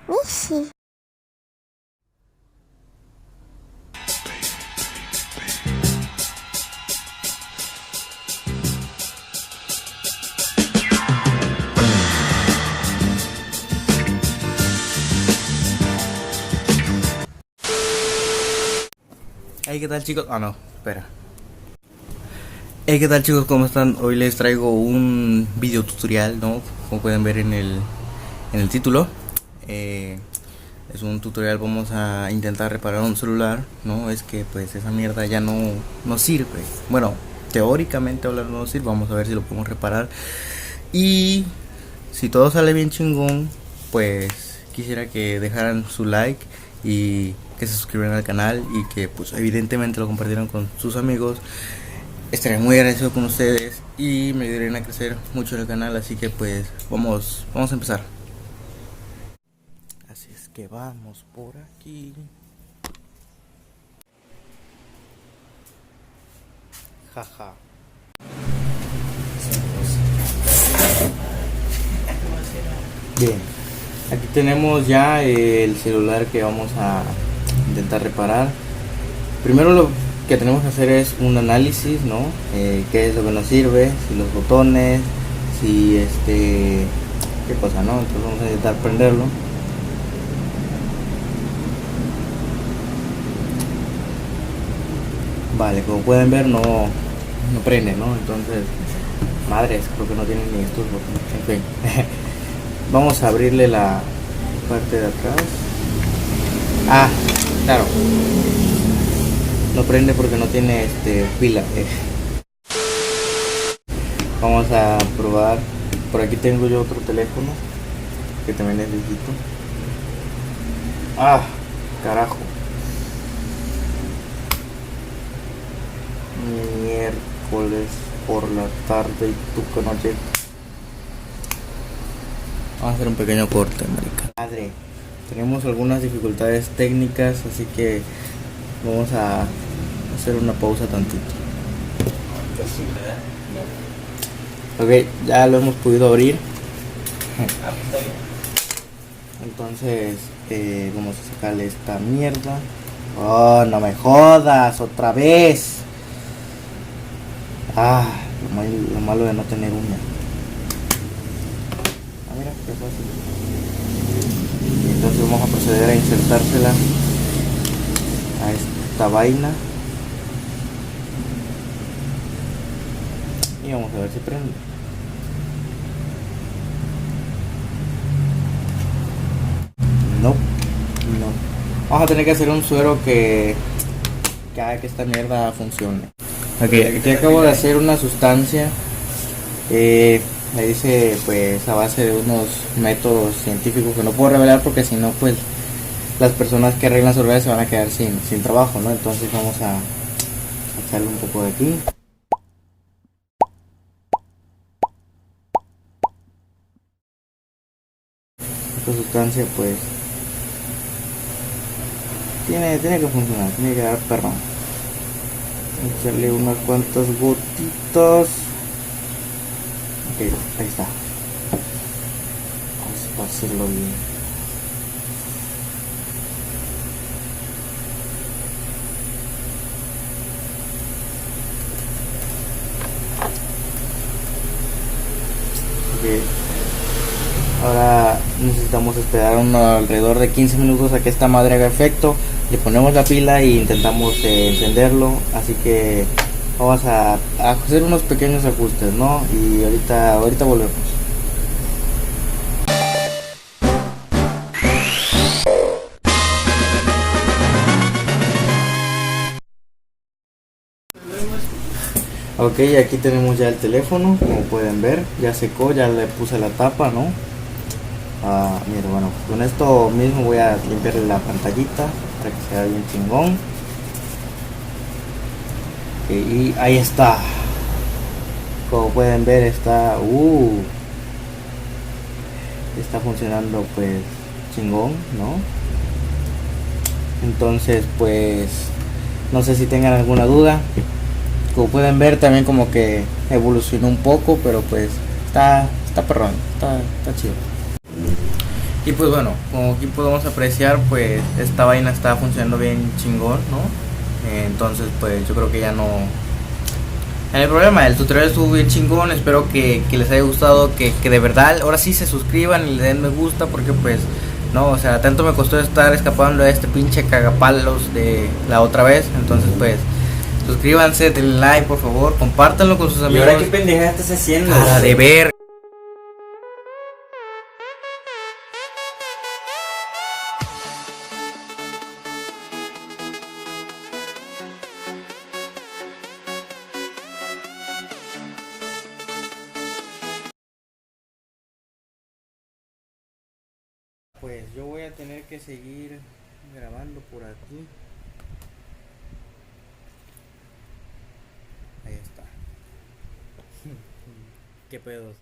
Mishi. Hey, ¿qué tal chicos? Ah, no, espera. Hey, ¿qué tal chicos? ¿Cómo están? Hoy les traigo un video tutorial, ¿no? Como pueden ver en el título. Es un tutorial, vamos a intentar reparar un celular, ¿no? Es que pues esa mierda ya no sirve. Bueno, teóricamente hablando no sirve, vamos a ver si lo podemos reparar. Y si todo sale bien chingón, pues quisiera que dejaran su like y que se suscribieran al canal y que pues evidentemente lo compartieran con sus amigos. Estaré muy agradecido con ustedes y me ayudarían a crecer mucho el canal, así que pues vamos a empezar. Así es que vamos por aquí. Jaja. Bien, aquí tenemos ya el celular que vamos a intentar reparar. Primero lo que tenemos que hacer es un análisis, ¿no? Qué es lo que nos sirve, si los botones, si qué cosa, ¿no? Entonces vamos a intentar prenderlo. Vale, como pueden ver no prende, ¿no? Entonces, madres, creo que no tienen ni estos botones. En fin, vamos a abrirle la parte de atrás. Ah, claro. No prende porque no tiene pila. Vamos a probar. Por aquí tengo yo otro teléfono que también necesito. Ah, carajo. Miércoles por la tarde y tú que no llegas. Vamos a hacer un pequeño corte, marica. Madre, tenemos algunas dificultades técnicas, así que vamos a hacer una pausa tantito. Ok, ya lo hemos podido abrir. Entonces vamos a sacarle esta mierda. Oh, no me jodas otra vez. Ah, lo malo de no tener uña. Ah, mira, qué fácil. Entonces vamos a proceder a insertársela a esta vaina. Y vamos a ver si prende. No. Vamos a tener que hacer un suero que haga que esta mierda funcione. Ok, aquí acabo de hacer una sustancia. Me dice pues a base de unos métodos científicos que no puedo revelar porque si no pues las personas que arreglan celulares se van a quedar sin trabajo, ¿no? Entonces vamos a echarle un poco de aquí. Esta sustancia pues tiene que funcionar, tiene que dar perro. Echarle unas cuantas gotitas. Ok, ahí está. Vamos a hacerlo bien. Okay. Ahora necesitamos esperar alrededor de 15 minutos a que esta madre haga efecto. Le ponemos la pila e intentamos encenderlo. Así que vamos a hacer unos pequeños ajustes, ¿no? Y ahorita volvemos. Ok, aquí tenemos ya el teléfono, como pueden ver, ya secó, ya le puse la tapa, ¿no? Mira, bueno, con esto mismo voy a limpiarle la pantallita para que sea bien chingón. Okay, y ahí está. Como pueden ver está funcionando pues chingón, ¿no? Entonces pues no sé si tengan alguna duda. Como pueden ver también como que evolucionó un poco, pero pues está perrón, está chido. Y pues bueno, como aquí podemos apreciar, pues esta vaina está funcionando bien chingón, ¿no? Entonces pues yo creo que ya no... En el problema, el tutorial estuvo bien chingón, espero que les haya gustado, que de verdad ahora sí se suscriban y le den me gusta porque pues... No, o sea, tanto me costó estar escapando de este pinche cagapalos de la otra vez, entonces pues... Suscríbanse, denle like por favor, compártanlo con sus ¿Y amigos. ahora qué pendejada estás haciendo? Cara de ver. Pues yo voy a tener que seguir grabando por aquí. Ahí está. ¿Qué pedos?